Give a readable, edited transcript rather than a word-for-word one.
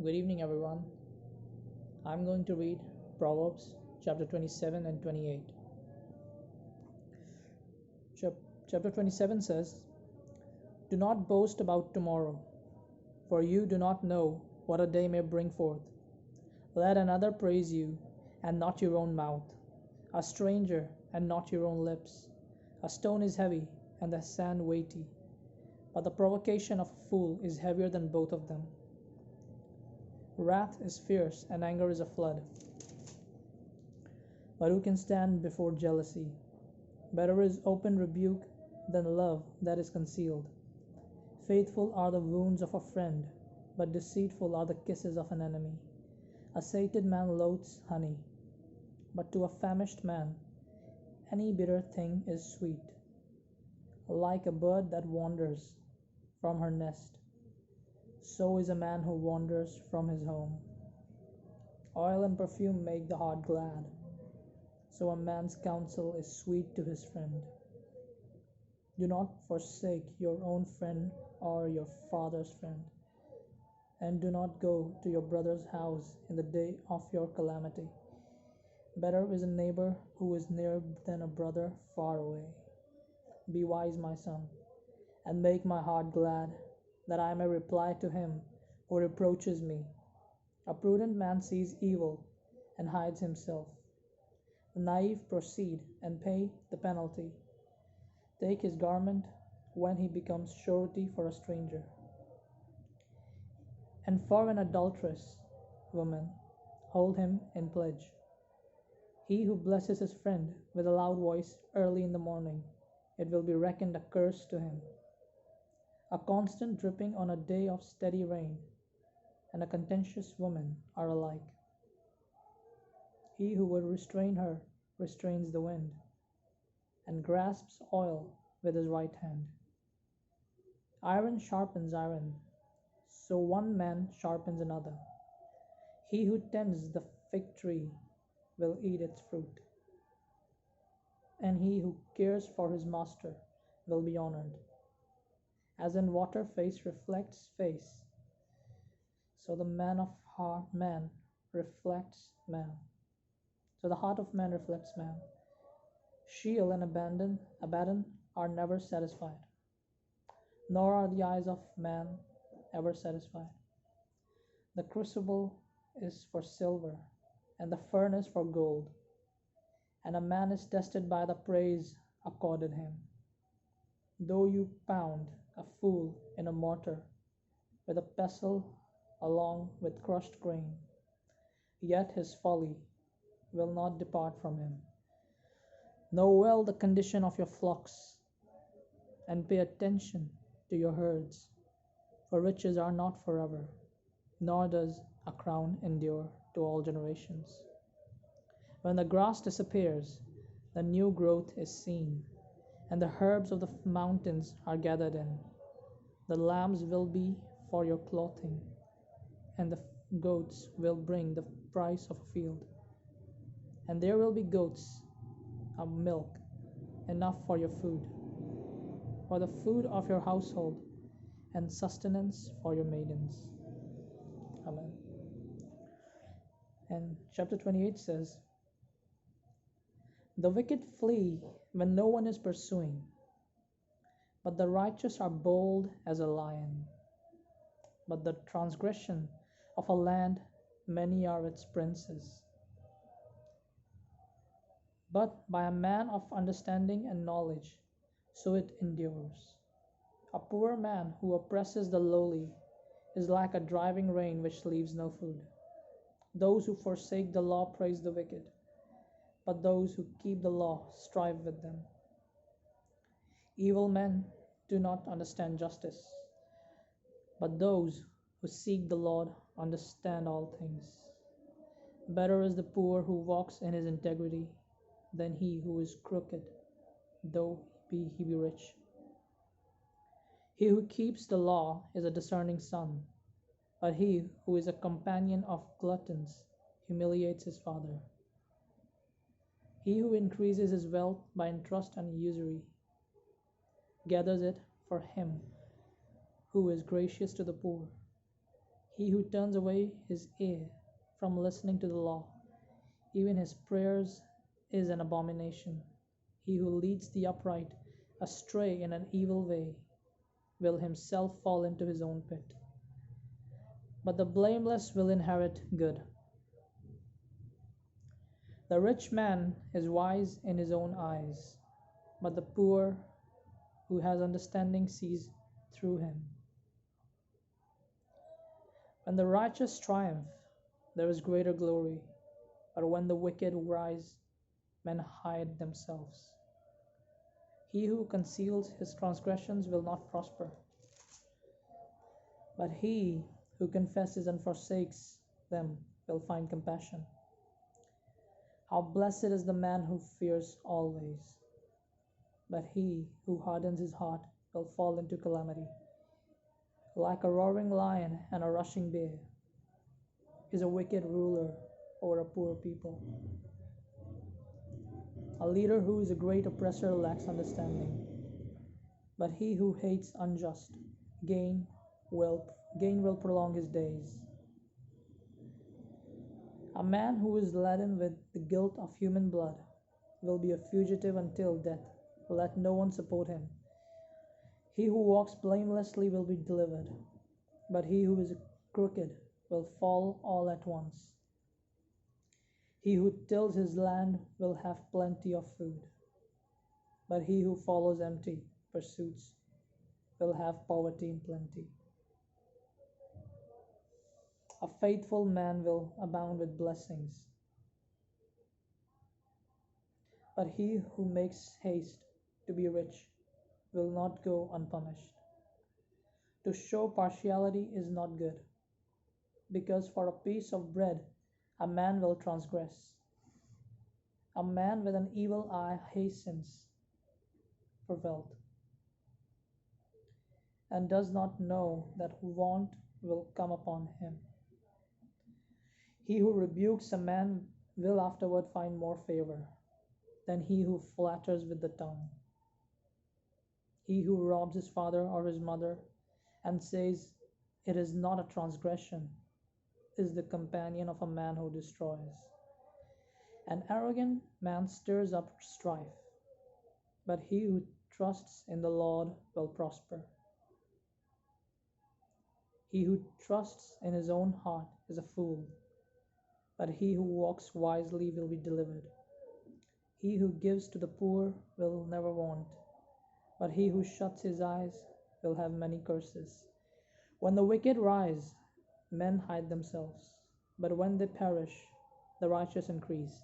Good evening, everyone. I'm going to read Proverbs chapter 27 and 28. Chapter 27 says, Do not boast about tomorrow, for you do not know what a day may bring forth. Let another praise you, and not your own mouth, a stranger, and not your own lips. A stone is heavy, and the sand weighty, but the provocation of a fool is heavier than both of them. Wrath is fierce, and anger is a flood. But who can stand before jealousy? Better is open rebuke than love that is concealed. Faithful are the wounds of a friend, but deceitful are the kisses of an enemy. A sated man loathes honey, but to a famished man any bitter thing is sweet. Like a bird that wanders from her nest, so is a man who wanders from his home. Oil and perfume make the heart glad, so a man's counsel is sweet to his friend. Do not forsake your own friend or your father's friend, and do not go to your brother's house in the day of your calamity. Better is a neighbor who is near than a brother far away. Be wise, my son, and make my heart glad, that I may reply to him who reproaches me. A prudent man sees evil and hides himself. The naive proceed and pay the penalty. Take his garment when he becomes surety for a stranger. And for an adulterous woman, hold him in pledge. He who blesses his friend with a loud voice early in the morning, it will be reckoned a curse to him. A constant dripping on a day of steady rain, and a contentious woman are alike. He who would restrain her restrains the wind, and grasps oil with his right hand. Iron sharpens iron, so one man sharpens another. He who tends the fig tree will eat its fruit, and he who cares for his master will be honored. As in water face reflects face, so the man of heart man reflects man. So the heart of man reflects man. Sheol and Abaddon are never satisfied, nor are the eyes of man ever satisfied. The crucible is for silver, and the furnace for gold, and a man is tested by the praise accorded him. Though you pound a fool in a mortar with a pestle along with crushed grain, yet his folly will not depart from him. Know well the condition of your flocks, and pay attention to your herds, for riches are not forever, nor does a crown endure to all generations. When the grass disappears, the new growth is seen, and the herbs of the mountains are gathered in. The lambs will be for your clothing, and the goats will bring the price of a field. And there will be goats of milk, enough for your food, for the food of your household, and sustenance for your maidens. Amen. And chapter 28 says, The wicked flee when no one is pursuing, but the righteous are bold as a lion. But the transgression of a land, many are its princes. But by a man of understanding and knowledge, so it endures. A poor man who oppresses the lowly is like a driving rain which leaves no food. Those who forsake the law praise the wicked, but those who keep the law strive with them. Evil men do not understand justice, but those who seek the Lord understand all things. Better is the poor who walks in his integrity than he who is crooked, though he be rich. He who keeps the law is a discerning son, but he who is a companion of gluttons humiliates his father. He who increases his wealth by interest and usury gathers it for him who is gracious to the poor. He who turns away his ear from listening to the law, even his prayers is an abomination. He who leads the upright astray in an evil way will himself fall into his own pit. But the blameless will inherit good. The rich man is wise in his own eyes, but the poor who has understanding sees through him. When the righteous triumph, there is greater glory, but when the wicked rise, men hide themselves. He who conceals his transgressions will not prosper, but he who confesses and forsakes them will find compassion. How blessed is the man who fears always, but he who hardens his heart will fall into calamity. Like a roaring lion and a rushing bear is a wicked ruler over a poor people. A leader who is a great oppressor lacks understanding, but he who hates unjust gain will prolong his days. A man who is laden with the guilt of human blood will be a fugitive until death. Let no one support him. He who walks blamelessly will be delivered, but he who is crooked will fall all at once. He who tills his land will have plenty of food, but he who follows empty pursuits will have poverty in plenty. A faithful man will abound with blessings, but he who makes haste to be rich will not go unpunished. To show partiality is not good, because for a piece of bread a man will transgress. A man with an evil eye hastens for wealth, and does not know that want will come upon him. He who rebukes a man will afterward find more favor than he who flatters with the tongue. He who robs his father or his mother and says, "It is not a transgression," is the companion of a man who destroys. An arrogant man stirs up strife, but he who trusts in the Lord will prosper. He who trusts in his own heart is a fool, but he who walks wisely will be delivered. He who gives to the poor will never want, but he who shuts his eyes will have many curses. When the wicked rise, men hide themselves, but when they perish, the righteous increase.